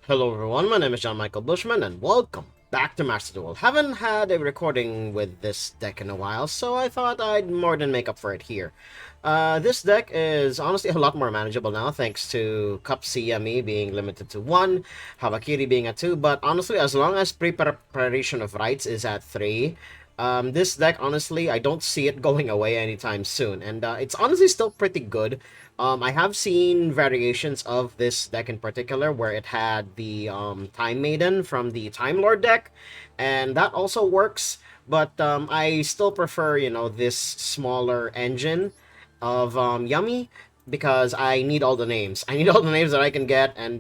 Hello everyone, my name is John Michael Bushman and welcome back to Master Duel. Haven't had a recording with this deck in a while, so I thought I'd more than make up for it here. This deck is honestly a lot more manageable now thanks to Cup CME being limited to 1, Hawakiri being at 2, but honestly as long as pre-preparation of rights is at 3, this deck, honestly, I don't see it going away anytime soon, and it's honestly still pretty good. I have seen variations of this deck in particular where it had the Time Maiden from the Time Lord deck, and that also works, but I still prefer, this smaller engine of Yummy because I need all the names. I need all the names that I can get, and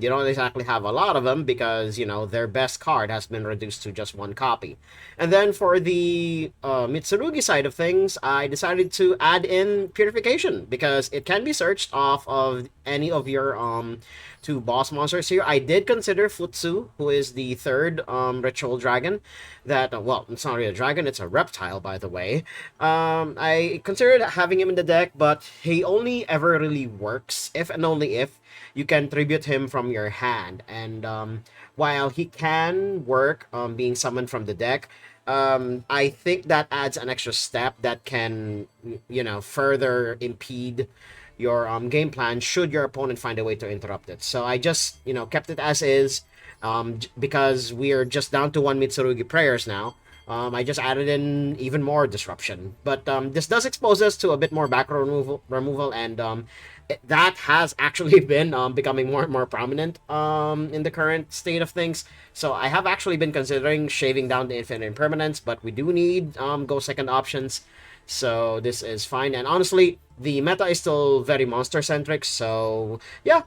you don't exactly have a lot of them because, their best card has been reduced to just one copy. And then for the Mitsurugi side of things, I decided to add in Purification because it can be searched off of any of your two boss monsters here. I did consider Futsu, who is the third ritual dragon that, well, it's not really a dragon, it's a reptile, by the way. I considered having him in the deck, but he only ever really works if and only if you can tribute him from your hand. And while he can work being summoned from the deck, I think that adds an extra step that can, further impede your game plan should your opponent find a way to interrupt it. So I just, kept it as is because we are just down to one Mitsurugi prayers now. I just added in even more disruption. But this does expose us to a bit more back row removal and that has actually been becoming more and more prominent in the current state of things. So I have actually been considering shaving down the infinite impermanence, but we do need go second options. So this is fine. And honestly, the meta is still very monster-centric, so yeah,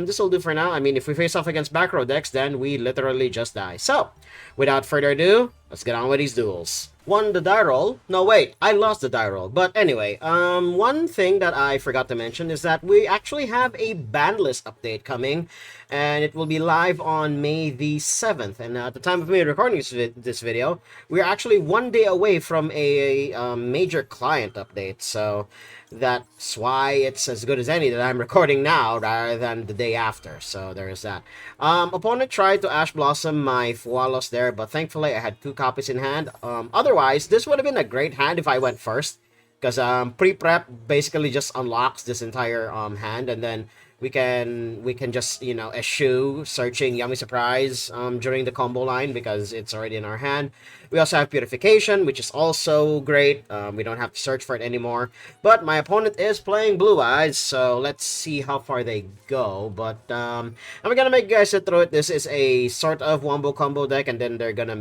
this will do for now. I mean, if we face off against back row decks, then we literally just die. So, without further ado, let's get on with these duels. Won the die roll. No, wait, I lost the die roll. But anyway, one thing that I forgot to mention is that we actually have a ban list update coming, and it will be live on May the 7th. And at the time of me recording this video, we're actually 1 day away from a major client update. So that's why it's as good as any that I'm recording now rather than the day after. So there's that. Opponent tried to Ash Blossom my Fualos there, but thankfully I had 2 copies in hand. Otherwise, this would have been a great hand if I went first, because pre-prep basically just unlocks this entire hand, and then we can just eschew searching Yummy Surprise during the combo line because it's already in our hand. We also have Purification, which is also great. We don't have to search for it anymore. But my opponent is playing Blue Eyes, so let's see how far they go. But I'm gonna make you guys sit through it. This is a sort of wombo combo deck, and then they're gonna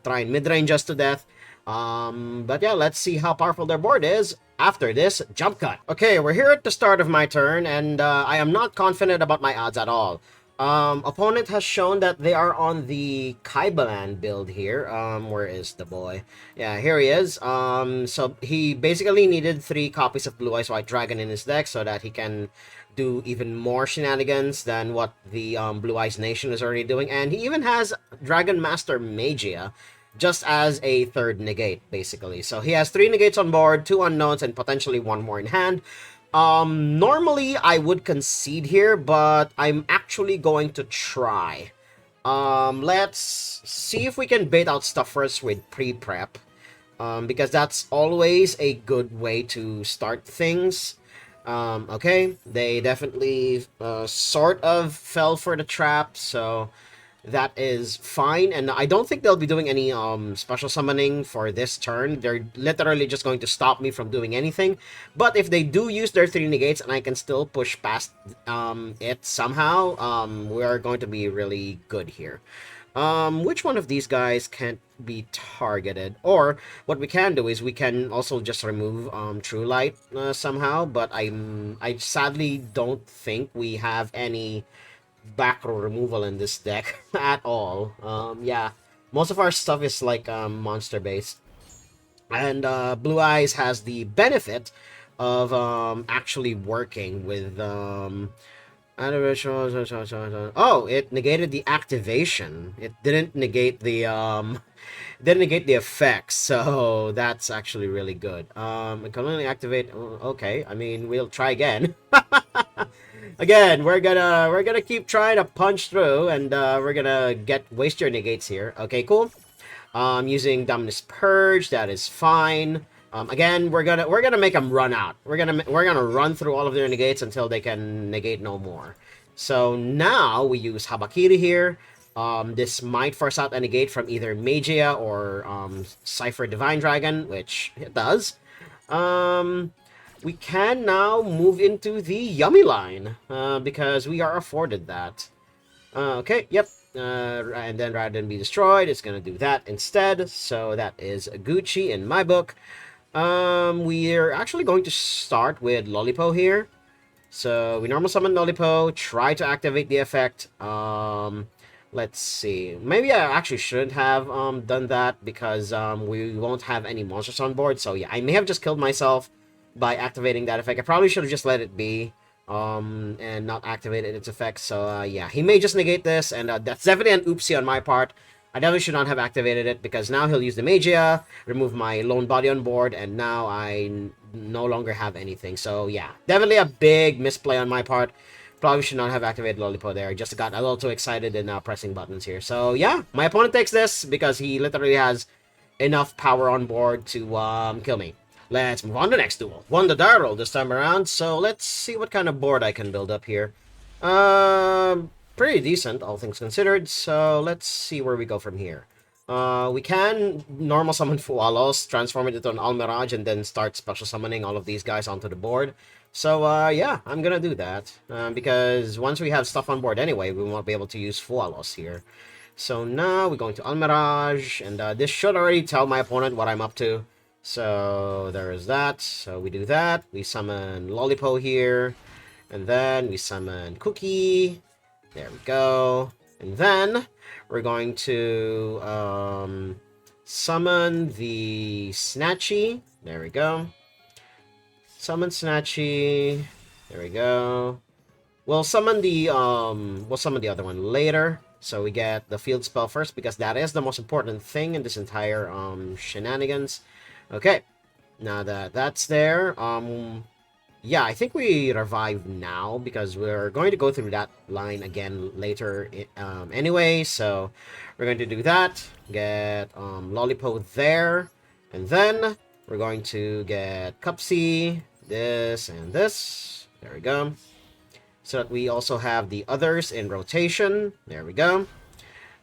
try and mid-range us to death. But yeah, let's see how powerful their board is after this jump cut. Okay, we're here at the start of my turn, and I am not confident about my odds at all. Opponent has shown that they are on the Kaibalan build here. Where is the boy? Yeah, here he is. So he basically needed 3 copies of Blue Eyes White Dragon in his deck so that he can do even more shenanigans than what the Blue Eyes Nation is already doing. And he even has Dragon Master Magia just as a third negate, basically. So he has 3 negates on board, 2 unknowns, and potentially 1 more in hand. Normally I would concede here, but I'm actually going to try. Let's see if we can bait out stuff first with pre-prep, because that's always a good way to start things. Okay, they definitely sort of fell for the trap, so that is fine, and I don't think they'll be doing any special summoning for this turn. They're literally just going to stop me from doing anything. But if they do use their 3 negates and I can still push past it somehow, we are going to be really good here. Which one of these guys can't be targeted? Or what we can do is we can also just remove True Light somehow, but I sadly don't think we have any back row removal in this deck at all. Yeah, most of our stuff is like monster based, and Blue Eyes has the benefit of actually working with oh, it negated the activation. It didn't negate the effects, so that's actually really good. It can only activate. Okay, I mean, we'll try again. Again, we're gonna keep trying to punch through, and we're gonna waste your negates here. Okay, cool. Using Dominus Purge, that is fine. Again, we're gonna make them run out. We're gonna run through all of their negates until they can negate no more. So now we use Habakiri here. This might force out a negate from either Magia or Cypher Divine Dragon, which it does. We can now move into the Yummy line because we are afforded that. Okay, yep. And then rather than be destroyed, it's going to do that instead. So that is Gucci in my book. We're actually going to start with Lolipo here. So we normal summon Lolipo, try to activate the effect. Let's see. Maybe I actually shouldn't have done that because we won't have any monsters on board. So yeah, I may have just killed myself by activating that effect. I probably should have just let it be and not activated its effect. So yeah, he may just negate this, and that's definitely an oopsie on my part. I definitely should not have activated it because now he'll use the Magia, remove my lone body on board, and now I no longer have anything. So yeah, definitely a big misplay on my part. Probably should not have activated Lolipo there. Just got a little too excited in pressing buttons here. So yeah, my opponent takes this because he literally has enough power on board to kill me. Let's move on to the next duel. Won the die roll this time around, so let's see what kind of board I can build up here. Pretty decent, all things considered, so let's see where we go from here. We can normal summon Fualos, transform it into an Almirage, and then start special summoning all of these guys onto the board. So, yeah, I'm gonna do that, because once we have stuff on board anyway, we won't be able to use Fualos here. So now we're going to Almirage, and this should already tell my opponent what I'm up to. So there is that. So we do that. We summon Lolipo here. And then we summon Cookie. There we go. And then we're going to summon the Snatchy. There we go. Summon Snatchy. There we go. We'll summon the other one later. So we get the field spell first because that is the most important thing in this entire shenanigans. Okay, now that that's there, yeah, I think we revive now because we're going to go through that line again later anyway, so we're going to do that, get Lolipo there, and then we're going to get Cupsy, this, and this, there we go, so that we also have the others in rotation, there we go,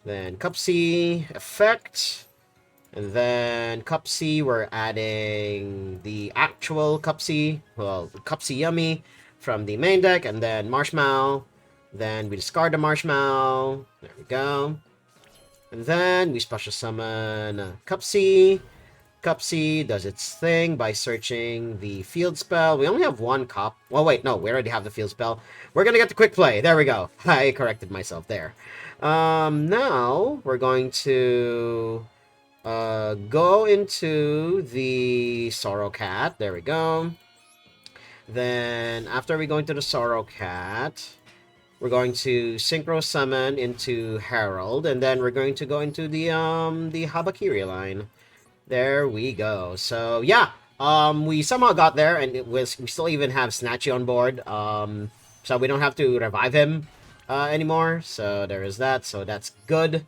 then Cupsy, effect. And then Cupsy, we're adding the actual Cupsy, well, Cupsy Yummy from the main deck, and then Marshmallow. Then we discard the Marshmallow. There we go. And then we special summon Cupsy. Cupsy does its thing by searching the field spell. We only have one cup. Well, wait, no, we already have the field spell. We're gonna get the quick play. There we go. I corrected myself there. Now we're going to go into the Sorrow Cat. There we go. Then after we go into the Sorrow Cat, we're going to Synchro Summon into Herald, and then we're going to go into the Habakiri line. There we go. So yeah, we somehow got there, and we still even have Snatchy on board. So we don't have to revive him anymore. So there is that. So that's good.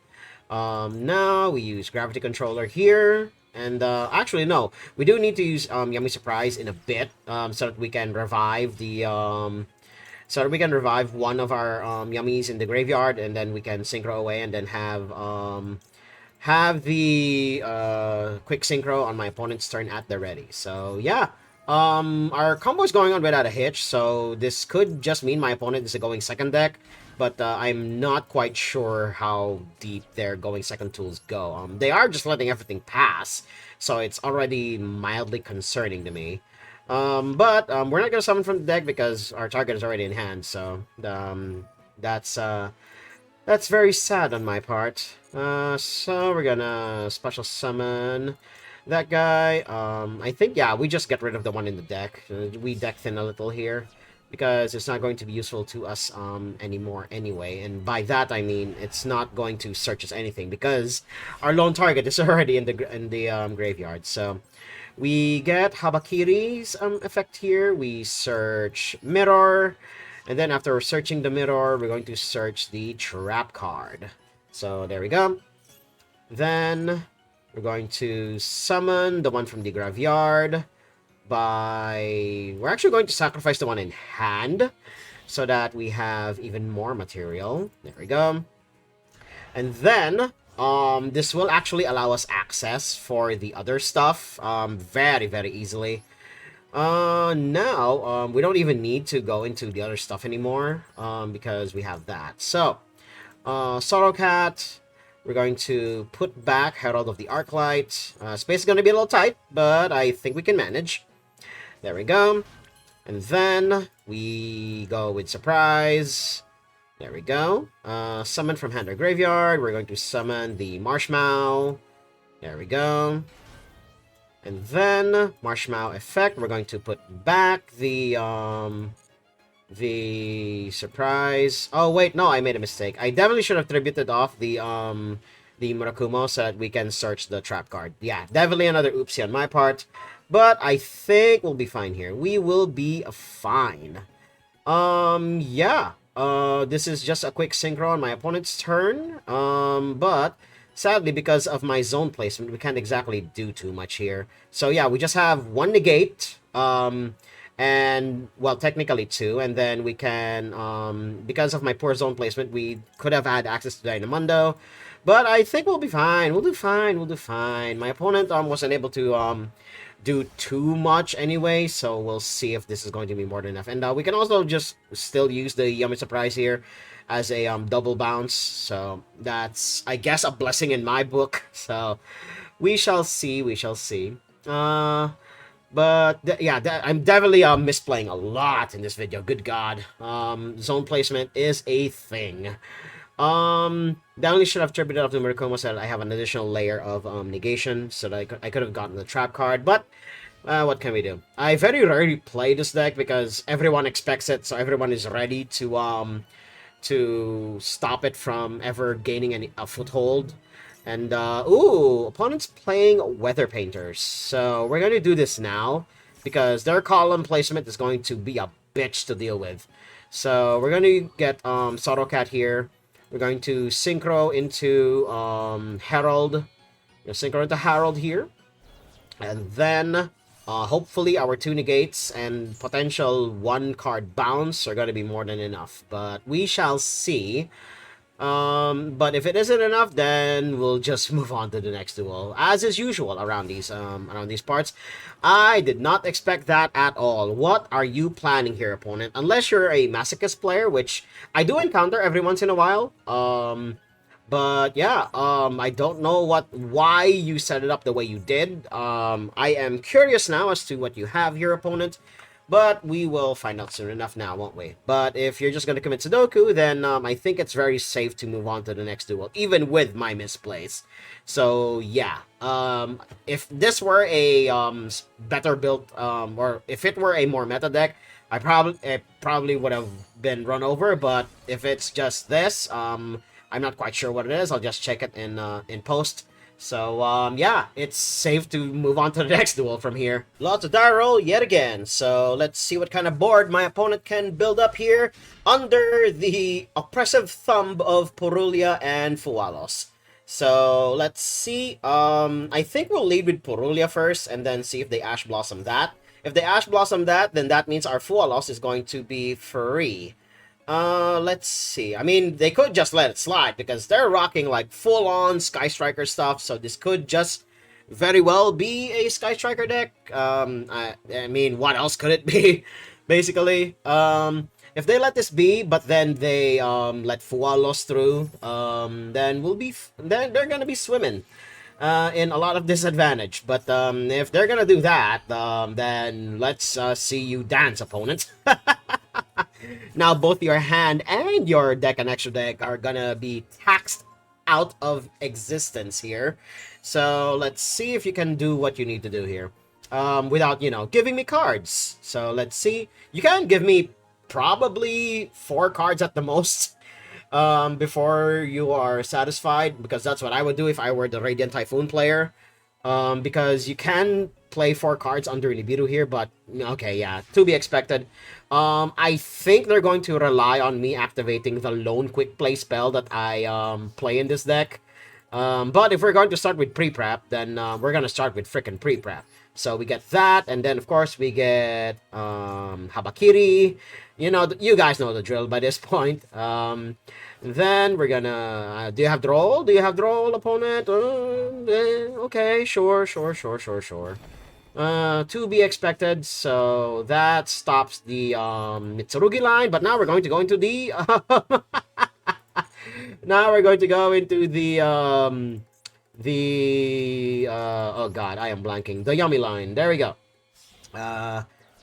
Now we use Gravity Controller here, and actually no, we do need to use Yummy Surprise in a bit, so that we can revive the one of our Yummies in the graveyard, and then we can synchro away, and then have the quick synchro on my opponent's turn at the ready. So yeah, our combo is going on without a hitch, so this could just mean my opponent is going second deck. But I'm not quite sure how deep their going second tools go. They are just letting everything pass, so it's already mildly concerning to me. But we're not going to summon from the deck because our target is already in hand, so that's very sad on my part. So we're gonna special summon that guy. I think, yeah, we just get rid of the one in the deck. We deck thin a little here, because it's not going to be useful to us anymore anyway. And by that I mean it's not going to search us anything because our lone target is already in the graveyard. So we get Habakiri's effect here. We search Mirror, And then after searching the mirror, we're going to search the trap card. So there we go. Then we're going to summon the one from the graveyard by... We're actually going to sacrifice the one in hand so that we have even more material. There we go. And then this will actually allow us access for the other stuff very, very easily. Now, we don't even need to go into the other stuff anymore because we have that. So, Sorrow Cat, we're going to put back Herald of the Arclight. Space is going to be a little tight, but I think we can manage. There we go. And then we go with Surprise. There we go. Summon from hand or graveyard. We're going to summon the Marshmallow. There we go. And then Marshmallow effect. We're going to put back the Surprise. Oh wait, no, I made a mistake. I definitely should have tributed off the Murakumo so that we can search the trap card. Yeah, definitely another oopsie on my part. But I think we'll be fine here. We will be fine. Yeah. This is just a quick synchro on my opponent's turn. But sadly, because of my zone placement, we can't exactly do too much here. So yeah, we just have one negate. And, well, technically two. And then we can, because of my poor zone placement, we could have had access to Dynamundo. But I think we'll be fine. We'll do fine. We'll do fine. My opponent wasn't able to do too much anyway, so we'll see if this is going to be more than enough. And we can also just still use the Yummy Surprise here as a double bounce. So that's, I guess, a blessing in my book. So we shall see. We shall see. But yeah, I'm definitely misplaying a lot in this video. Good God. Zone placement is a thing. Definitely should have tributed off the Murakumo so that I have an additional layer of negation so that I could have gotten the trap card, but what can we do? I very rarely play this deck because everyone expects it, so everyone is ready to stop it from ever gaining a foothold. And ooh, opponent's playing Weather Painters, so we're gonna do this now because their column placement is going to be a bitch to deal with. So we're gonna get Sorrow Cat here. We're going to synchro into Herald. Synchro into Herald here. And then, hopefully, our two negates and potential one-card bounce are going to be more than enough. But we shall see. But if it isn't enough, then we'll just move on to the next duel. As is usual around these parts. I did not expect that at all. What are you planning here, opponent? Unless you're a masochist player, which I do encounter every once in a while. But yeah, I don't know why you set it up the way you did. I am curious now as to what you have here, opponent. But we will find out soon enough now, won't we? But if you're just going to commit Sudoku, then I think it's very safe to move on to the next duel, even with my misplays. So, yeah. If this were a better built, or if it were a more meta deck, it probably would have been run over. But if it's just this, I'm not quite sure what it is. I'll just check it in post. So, yeah, it's safe to move on to the next duel from here. Lots of die roll yet again. So, let's see what kind of board my opponent can build up here under the oppressive thumb of Purulia and Fualos. So, let's see. I think we'll lead with Purulia first and then see if they Ash Blossom that. If they Ash Blossom that, then that means our Fualos is going to be free. Let's see. I mean, they could just let it slide because they're rocking like full-on Sky Striker stuff, so this could just very well be a Sky Striker deck. I mean, what else could it be, basically? If they let this be, but then they let Fualos through, then then they're gonna be swimming in a lot of disadvantage. But if they're gonna do that, then let's see you dance, opponent. Now both your hand and your deck and extra deck are gonna be taxed out of existence here. So let's see if you can do what you need to do here. Without, giving me cards. So let's see. You can give me probably 4 cards at the most before you are satisfied, because that's what I would do if I were the Radiant Typhoon player. because you can play 4 cards under Nibiru here, but okay, yeah, to be expected. I think they're going to rely on me activating the lone quick play spell that I play in this deck. But if we're going to start with pre-prep, then we're going to start with frickin' pre-prep. So we get that, and then of course we get Habakiri. You know, you guys know the drill by this point. Then we're gonna... do you have Droll? Do you have Droll, opponent? Okay, sure. To be expected, so that stops the Mitsurugi line, but now we're going to go into the... now we're going to go into the oh god, I am blanking. The Yummy line. There we go.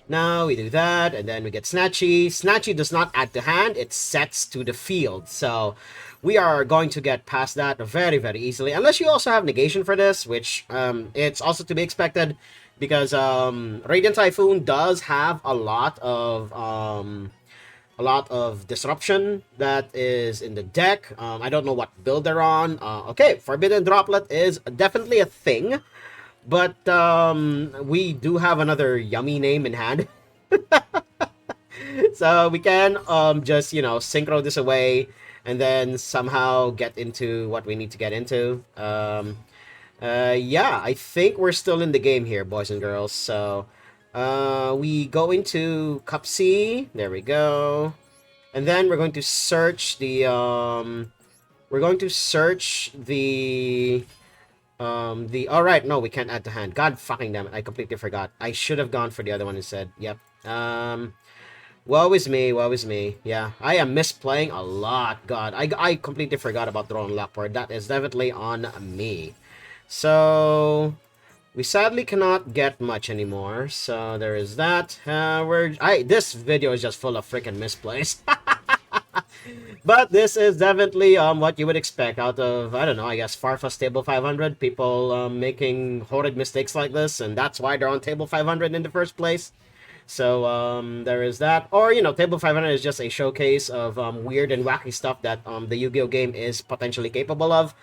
Now we do that, and then we get Snatchy. Snatchy does not add to hand, it sets to the field. So we are going to get past that very, very easily. Unless you also have negation for this, which it's also to be expected, because Radiant Typhoon does have a lot of disruption that is in the deck. I don't know what build they're on. Okay, Forbidden Droplet is definitely a thing. But we do have another yummy name in hand. So we can just, you know, synchro this away and then somehow get into what we need to get into. Yeah, I think we're still in the game here, boys and girls. So we go into Cup C. There we go. And then we're going to search the all right, no, we can't add to hand. God fucking damn it, I completely forgot. I should have gone for the other one instead. Yep. Woe is me. Yeah, I am misplaying a lot. God, I completely forgot about Drone Lockboard. That is definitely on me. So we sadly cannot get much anymore. So there is that. This video is just full of freaking misplays. But this is definitely what you would expect out of, I don't know, I guess Farfa's Table 500. People making horrid mistakes like this, and that's why they're on Table 500 in the first place. So there is that. Or, you know, Table 500 is just a showcase of weird and wacky stuff that the Yu-Gi-Oh game is potentially capable of.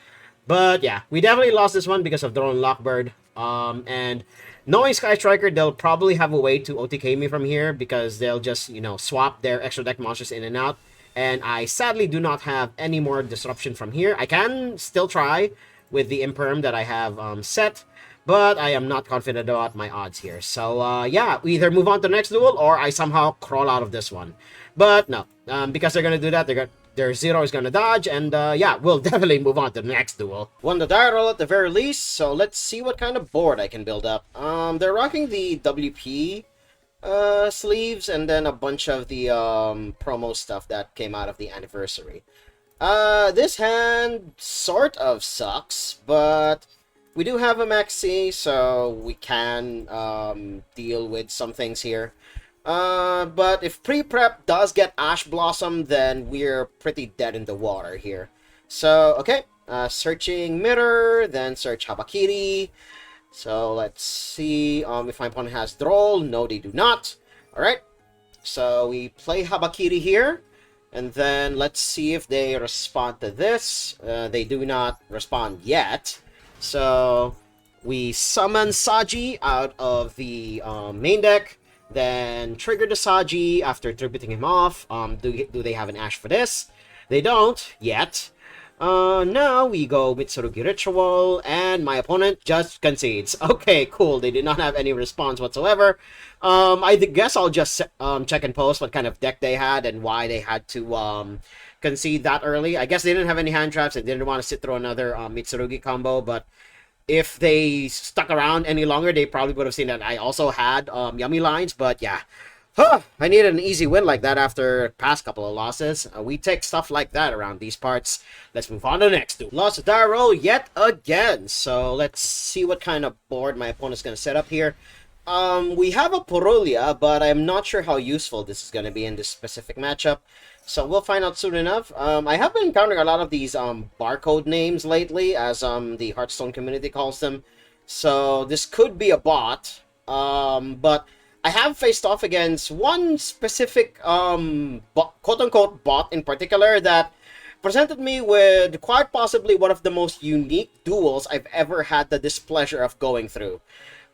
But yeah, we definitely lost this one because of Drone Lockbird. And knowing Sky Striker, they'll probably have a way to OTK me from here because they'll just, you know, swap their extra deck monsters in and out. And I sadly do not have any more disruption from here. I can still try with the Imperm that I have set, but I am not confident about my odds here. So yeah, we either move on to the next duel or I somehow crawl out of this one. But no, because they're going to do that, their Zero is going to dodge, and yeah, we'll definitely move on to the next duel. Won the die roll at the very least, so let's see what kind of board I can build up. They're rocking the WP sleeves and then a bunch of the promo stuff that came out of the anniversary. This hand sort of sucks, but we do have a maxi, so we can deal with some things here. But if pre-prep does get Ash Blossom, then we're pretty dead in the water here. So, okay, searching Mirror, then search Habakiri. So let's see if my opponent has Droll. No, they do not. Alright, so we play Habakiri here. And then let's see if they respond to this. They do not respond yet. So we summon Saji out of the main deck. Then trigger the Saji after tributing him off. Do they have an Ash for this? They don't yet. Now we go Mitsurugi Ritual, and my opponent just concedes. Okay, cool. They did not have any response whatsoever. I guess I'll just check and post what kind of deck they had and why they had to concede that early. I guess they didn't have any hand traps. They didn't want to sit through another Mitsurugi combo, but if they stuck around any longer, they probably would have seen that I also had Yummy lines, but yeah. I needed an easy win like that after past couple of losses. We take stuff like that around these parts. Let's move on to the next dude. Lost a die roll yet again. So let's see what kind of board my opponent's going to set up here. We have a Purulia, but I'm not sure how useful this is going to be in this specific matchup. So we'll find out soon enough. I have been encountering a lot of these barcode names lately, as the Hearthstone community calls them. So this could be a bot, but I have faced off against one specific quote-unquote bot in particular that presented me with quite possibly one of the most unique duels I've ever had the displeasure of going through.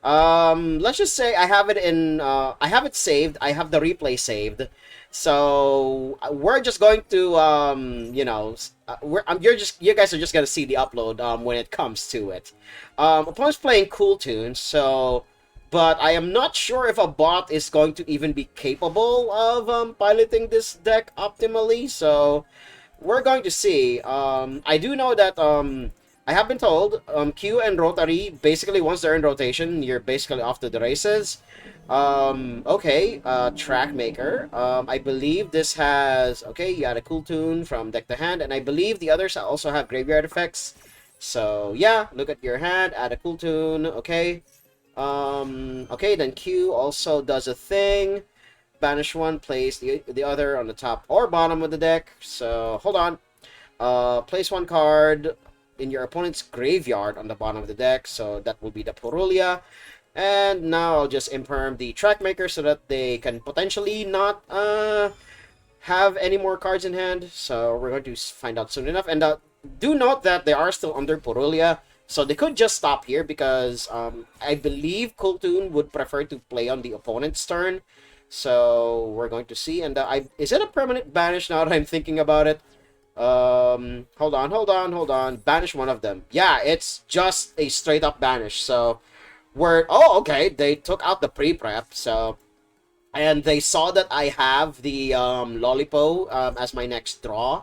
Let's just say I have it in, I have it saved, I have the replay saved, so we're just going to, you know, you guys are just gonna see the upload, when it comes to it. Opponent's playing Cool Tunes, so, but I am not sure if a bot is going to even be capable of, piloting this deck optimally, so we're going to see. I do know that, I have been told, Q and Rotary, basically once they're in rotation, you're basically off to the races. Okay, Track Maker. I believe this has, okay, you got a Cool Tune from deck to hand, and I believe the others also have graveyard effects. So, yeah, look at your hand, add a Cool Tune, okay. Okay, then Q also does a thing. Banish one, place the other on the top or bottom of the deck. So, hold on. Place one card in your opponent's graveyard on the bottom of the deck, so that will be the Purulia. And now I'll just imperm the Trackmaker so that they can potentially not have any more cards in hand. So we're going to find out soon enough. And do note that they are still under Purulia, so they could just stop here because I believe Kultun would prefer to play on the opponent's turn. So we're going to see. And is it a permanent banish now that I'm thinking about it? Hold on. Banish one of them. Yeah, it's just a straight up banish. So oh, okay, they took out the pre-prep, so, and they saw that I have the Lollipo as my next draw.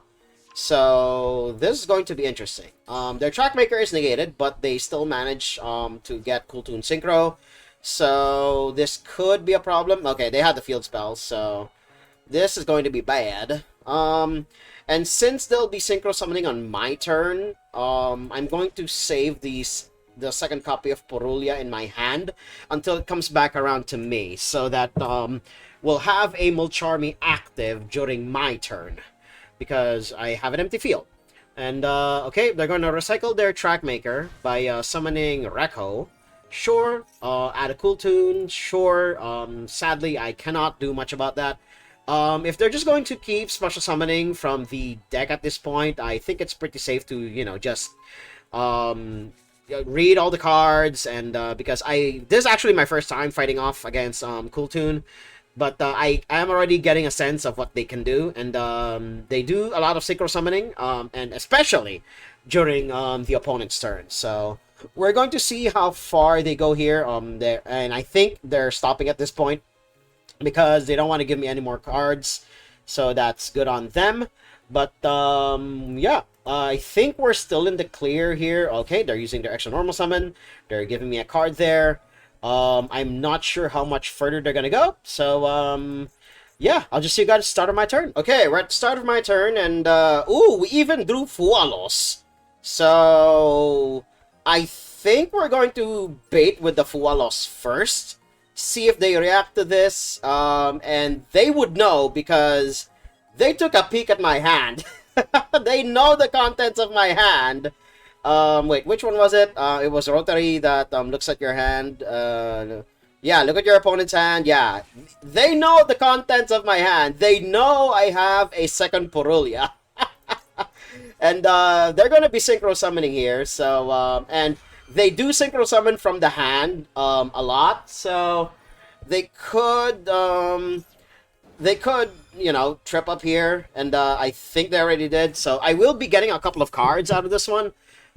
So this is going to be interesting. Their Trackmaker is negated, but they still manage to get Kultun Synchro. So this could be a problem. Okay, they had the field spell, so this is going to be bad. And since they'll be synchro summoning on my turn, I'm going to save the second copy of Purulia in my hand until it comes back around to me, so that we'll have a Mulcharmy active during my turn, because I have an empty field. And okay, they're going to recycle their Trackmaker by summoning Rekho. Sure, add a Cool Tune, sure. Sadly, I cannot do much about that. If they're just going to keep special summoning from the deck at this point, I think it's pretty safe to, you know, just read all the cards, and because this is actually my first time fighting off against Cool Tune, but I am already getting a sense of what they can do, and they do a lot of synchro summoning, and especially during the opponent's turn. So we're going to see how far they go here. And I think they're stopping at this point, because they don't want to give me any more cards, so that's good on them. But yeah, I think we're still in the clear here. Okay, they're using their extra normal summon, they're giving me a card there. I'm not sure how much further they're gonna go, so yeah, I'll just see you guys at the start of my turn. Okay, we're at the start of my turn, and ooh, we even drew Fualos. So I think we're going to bait with the Fualos first, see if they react to this, and they would know because they took a peek at my hand. They know the contents of my hand. Wait, which one was it? It was Rotary that looks at your hand. Yeah, look at your opponent's hand. Yeah, they know the contents of my hand. They know I have a second Purulia. And they're going to be synchro summoning here. So, and they do synchro summon from the hand a lot. So they could, you know, trip up here, and I think they already did. So I will be getting a couple of cards out of this one,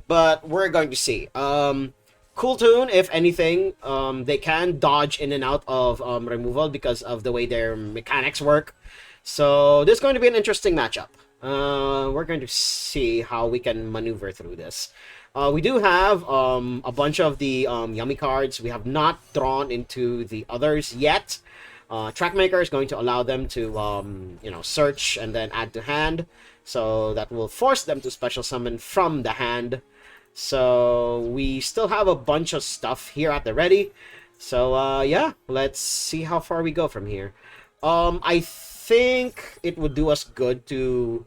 but we're going to see. Cool Tune, if anything, they can dodge in and out of removal because of the way their mechanics work. So this is going to be an interesting matchup. We're going to see how we can maneuver through this. We do have a bunch of the yummy cards. We have not drawn into the others yet. Trackmaker is going to allow them to, you know, search and then add to hand. So that will force them to special summon from the hand. So we still have a bunch of stuff here at the ready. So yeah, let's see how far we go from here. I think it would do us good to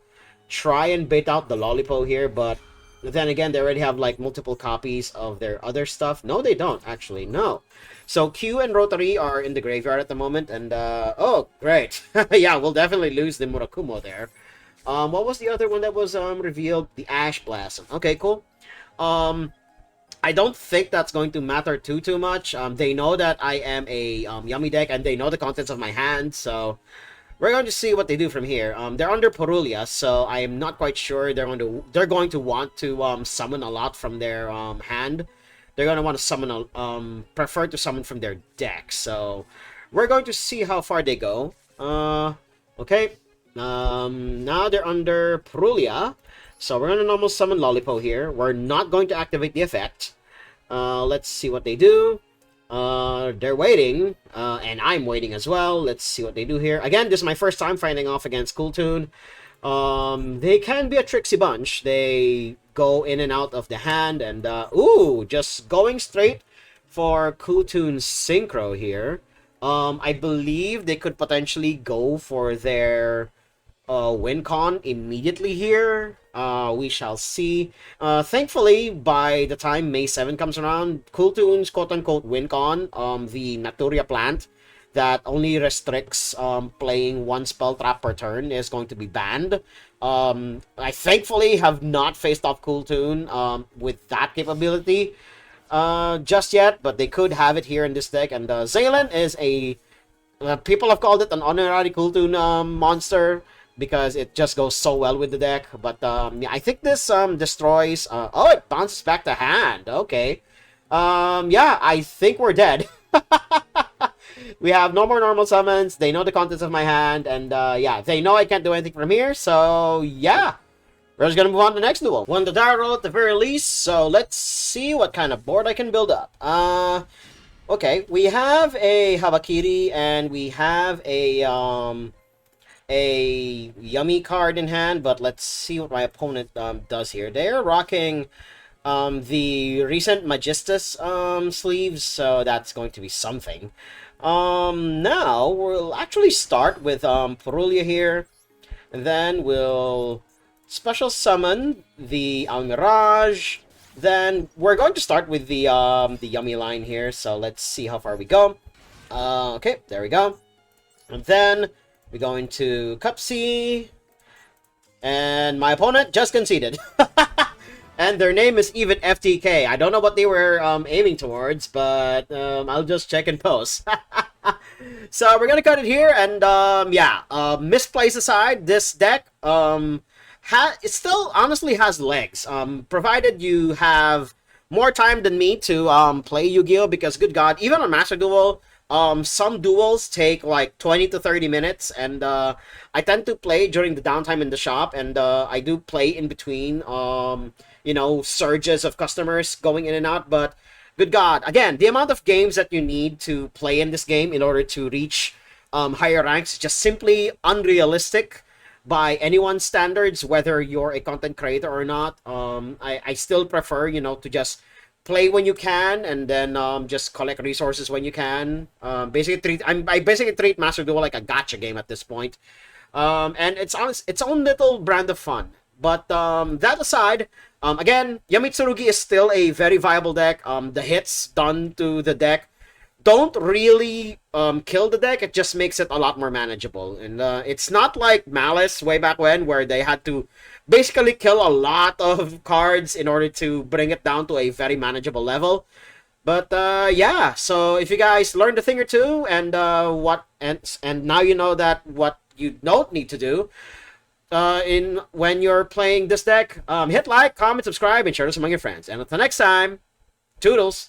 try and bait out the Lollipo here, but then again, they already have like multiple copies of their other stuff. No, they don't actually. No. So Q and Rotary are in the graveyard at the moment, and oh, great. Yeah, we'll definitely lose the Murakumo there. What was the other one that was revealed? The Ash Blossom. Okay, cool. Um, I don't think that's going to matter too much. They know that I am a Yummy deck, and they know the contents of my hand, so we're going to see what they do from here. They're under Purulia, so I am not quite sure they're going to want to summon a lot from their hand. They're going to want to summon prefer to summon from their deck. So we're going to see how far they go. Okay. Now they're under Purulia, so we're going to normal summon Lollipo here. We're not going to activate the effect. Let's see what they do. They're waiting, and I'm waiting as well. Let's see what they do here. Again, this is my first time fighting off against Cooltoon. They can be a tricksy bunch. They go in and out of the hand, and ooh, just going straight for Cooltoon's Synchro here. I believe they could potentially go for their WinCon immediately here. We shall see. Thankfully, by the time May 7 comes around, Cooltoon's quote-unquote WinCon, the Naturia plant that only restricts playing one spell trap per turn, is going to be banned. I thankfully have not faced off Cooltoon with that capability just yet, but they could have it here in this deck. And Zaylan is a... people have called it an honorary Cooltoon monster, because it just goes so well with the deck. But yeah, I think this destroys... oh, it bounces back to hand. Okay. Yeah, I think we're dead. We have no more normal summons. They know the contents of my hand. And yeah, they know I can't do anything from here. So yeah, we're just going to move on to the next duel. Won the die roll at the very least. So let's see what kind of board I can build up. Okay, we have a Habakiri and we have a Yummy card in hand, but let's see what my opponent does here. They're rocking the recent Magistus sleeves, so that's going to be something. Now we'll actually start with Purulia here, and then we'll special summon the Almirage. Then we're going to start with the Yummy line here, so let's see how far we go. Okay, there we go. And then we're going to Cup C, and my opponent just conceded. And their name is even FTK. I don't know what they were aiming towards, but I'll just check and post. So we're gonna cut it here, and yeah, misplace aside, this deck it still honestly has legs, provided you have more time than me to play Yu-Gi-Oh, because good god, even on Master Duel, some duels take like 20 to 30 minutes, and I tend to play during the downtime in the shop, and I do play in between you know, surges of customers going in and out. But good god, again, the amount of games that you need to play in this game in order to reach higher ranks is just simply unrealistic by anyone's standards, whether you're a content creator or not. I still prefer, you know, to just play when you can, and then just collect resources when you can. I basically treat Master Duel like a gacha game at this point. And it's on its own little brand of fun. But that aside, again, Yamitsurugi is still a very viable deck. The hits done to the deck don't really kill the deck. It just makes it a lot more manageable. And it's not like Malice way back when, where they had to basically kill a lot of cards in order to bring it down to a very manageable level. But yeah, so if you guys learned a thing or two, and and now you know that what you don't need to do when you're playing this deck, hit like, comment, subscribe, and share this among your friends. And until next time, toodles!